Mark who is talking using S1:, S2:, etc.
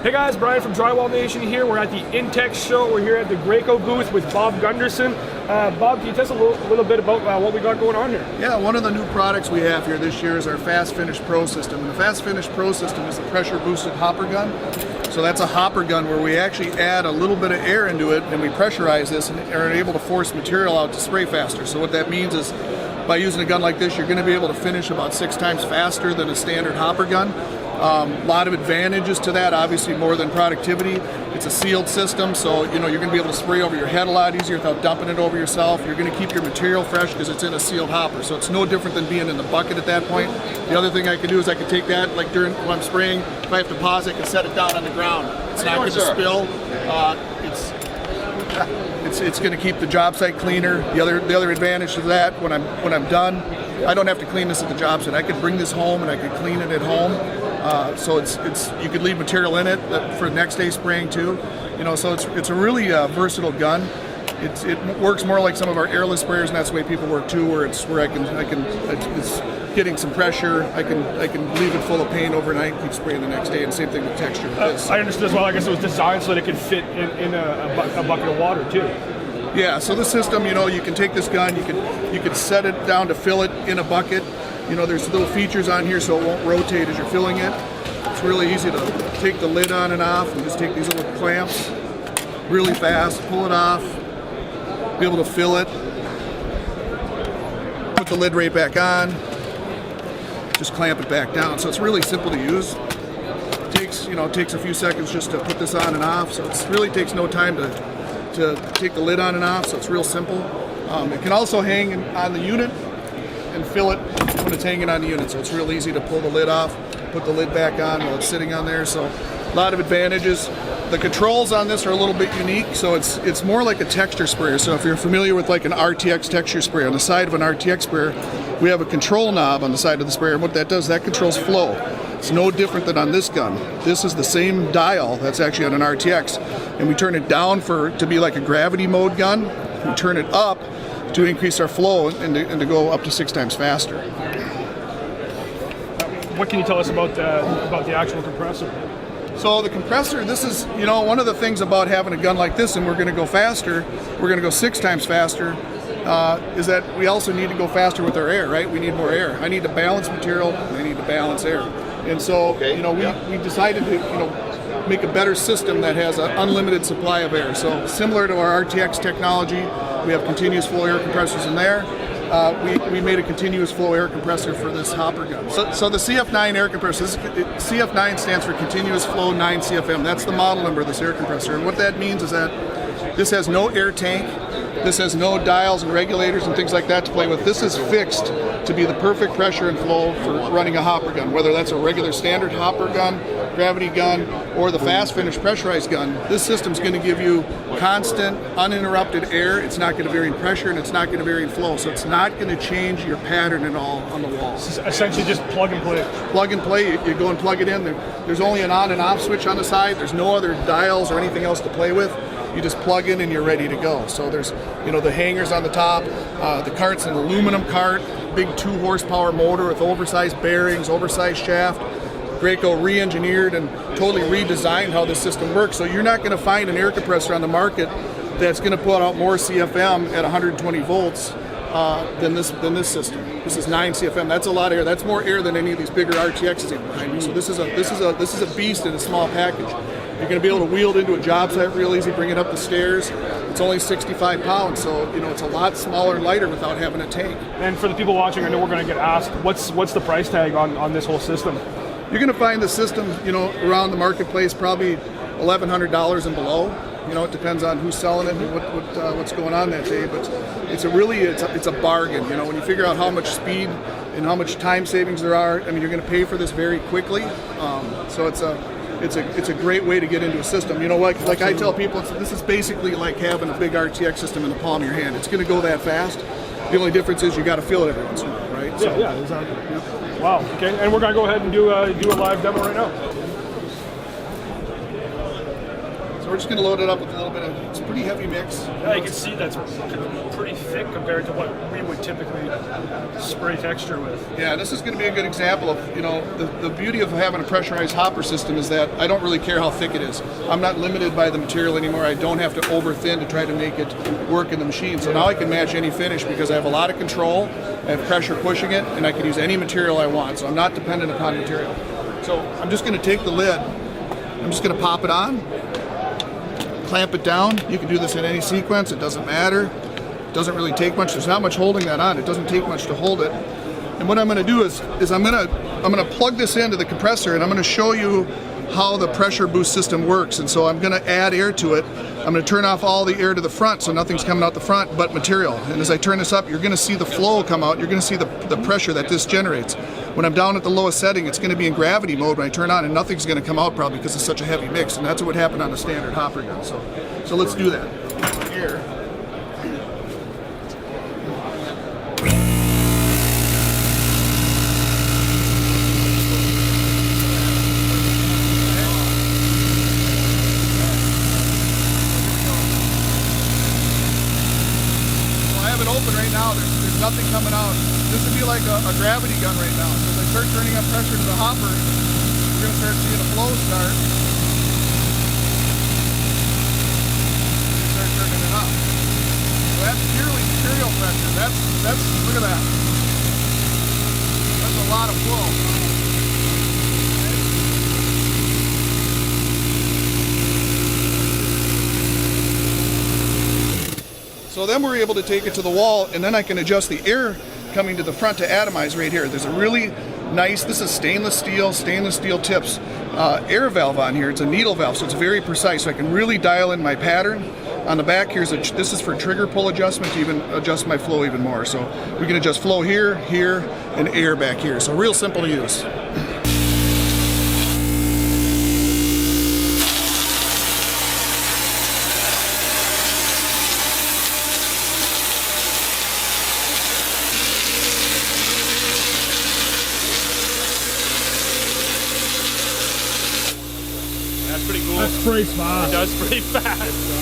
S1: Hey guys, Brian from Drywall Nation here. We're at the Intex show. We're here at the Graco booth with Bob Gunderson. Bob, can you tell us a little bit about what we got going on here?
S2: Yeah, one of the new products we have here this year is our FastFinish Pro system. And the FastFinish Pro system is a pressure boosted hopper gun. So that's a hopper gun where we actually add a little bit of air into it and we pressurize this and are able to force material out to spray faster. So what that means is by using a gun like this, you're going to be able to finish about 6 times faster than a standard hopper gun. A lot of advantages to that, obviously more than productivity. It's a sealed system, so you're going to be able to spray over your head a lot easier without dumping it over yourself. You're going to keep your material fresh because it's in a sealed hopper, so it's no different than being in the bucket at that point. The other thing I can do is I can take that, like when I'm spraying, if I have to pause, I can set it down on the ground. It's not going to spill. It's going to keep the job site cleaner. The other advantage to that, when I'm done, I don't have to clean this at the job site. I could bring this home and I could clean it at home. So you could leave material in it for next day spraying too. So it's a really versatile gun. It works more like some of our airless sprayers, and that's the way people work too, where it's getting some pressure. I can leave it full of paint overnight and keep spraying the next day, and same thing with texture.
S1: I understood as well. I guess it was designed so that it could fit in a bucket of water too.
S2: Yeah. So the system, you can take this gun, you can set it down to fill it in a bucket. There's little features on here so it won't rotate as you're filling it. It's really easy to take the lid on and off and just take these little clamps really fast, pull it off, be able to fill it, put the lid right back on, just clamp it back down. So it's really simple to use. It takes a few seconds just to put this on and off, so it really takes no time to take the lid on and off, so it's real simple. It can also hang on the unit and fill it when it's hanging on the unit, so it's real easy to pull the lid off, put the lid back on while it's sitting on there. So a lot of advantages. The controls on this are a little bit unique, so it's more like a texture sprayer. So if you're familiar with like an RTX texture sprayer, on the side of an RTX sprayer we have a control knob on the side of the sprayer, and what that does, that controls flow. It's no different than on this gun. This is the same dial that's actually on an RTX, and we turn it down to be like a gravity mode gun. We turn it up to increase our flow and to go up to 6 times faster.
S1: What can you tell us about the actual compressor?
S2: So the compressor, this is, one of the things about having a gun like this, and we're going to go faster, we're going to go 6 times faster, is that we also need to go faster with our air, right? We need more air. I need to balance material, and I need to balance air. And so, we decided to, make a better system that has an unlimited supply of air. So similar to our RTX technology, we have continuous flow air compressors in there. We made a continuous flow air compressor for this hopper gun. So the CF9 air compressor, CF9 stands for continuous flow 9 CFM. That's the model number of this air compressor. And what that means is that this has no air tank. This has no dials and regulators and things like that to play with. This is fixed to be the perfect pressure and flow for running a hopper gun, whether that's a regular standard hopper gun, gravity gun, or the FastFinish pressurized gun. This system's going to give you constant, uninterrupted air. It's not going to vary in pressure, and it's not going to vary in flow. So it's not going to change your pattern at all on the wall.
S1: It's essentially just plug and play.
S2: Plug and play. You go and plug it in. There's only an on and off switch on the side. There's no other dials or anything else to play with. You just plug in and you're ready to go. So there's, the hangers on the top. The cart's an aluminum cart, big 2 horsepower motor with oversized bearings, oversized shaft. Graco re-engineered and totally redesigned how this system works. So you're not going to find an air compressor on the market that's going to put out more CFM at 120 volts than this system. This is 9 CFM. That's a lot of air. That's more air than any of these bigger RTXs behind me. So this is a beast in a small package. You're going to be able to wheel it into a job site real easy, bring it up the stairs. It's only 65 pounds, so it's a lot smaller and lighter without having a tank.
S1: And for the people watching, I know we're going to get asked, what's the price tag on this whole system?
S2: You're going to find the system, around the marketplace probably $1,100 and below. It depends on who's selling it and what's going on that day, but it's a bargain. When you figure out how much speed and how much time savings there are, you're going to pay for this very quickly. So it's a great way to get into a system. Like I tell people, this is basically like having a big RTX system in the palm of your hand. It's going to go that fast. The only difference is you got to feel it every once in a while, right?
S1: Yeah, exactly. Yeah. Wow. Okay, and we're gonna go ahead and do a live demo right now.
S2: So we're just going to load it up with a little bit of, it's a pretty heavy mix.
S1: Yeah, you can see that's pretty thick compared to what we would typically spray texture with.
S2: Yeah, this is going to be a good example of, you know, the beauty of having a pressurized hopper system is that I don't really care how thick it is. I'm not limited by the material anymore. I don't have to over thin to try to make it work in the machine. So now I can match any finish because I have a lot of control, I have pressure pushing it, and I can use any material I want. So I'm not dependent upon material. So I'm just going to take the lid, I'm just going to pop it on, clamp it down. You can do this in any sequence, it doesn't matter. It doesn't really take much, there's not much holding that on, it doesn't take much to hold it. And what I'm going to do is I'm going to plug this into the compressor, and I'm going to show you how the pressure boost system works. And so I'm going to add air to it. I'm going to turn off all the air to the front so nothing's coming out the front but material. And as I turn this up, you're going to see the flow come out. You're going to see the pressure that this generates. When I'm down at the lowest setting, it's going to be in gravity mode when I turn on, and nothing's going to come out probably because it's such a heavy mix. And that's what would happen on the standard hopper gun. So let's do that. Here. Open right now, there's nothing coming out. This would be like a gravity gun right now. So as I start turning up pressure to the hopper, we're going to start seeing a flow start. Start turning it up. So that's purely material pressure. That's look at that. That's a lot of flow. So then we're able to take it to the wall, and then I can adjust the air coming to the front to atomize right here. There's a really nice, this is stainless steel tips, air valve on here. It's a needle valve, so it's very precise. So I can really dial in my pattern. On the back, this is for trigger pull adjustment to even adjust my flow even more. So we can adjust flow here, here, and air back here. So real simple to use.
S1: That's pretty cool.
S3: That's pretty smart.
S1: It does pretty fast.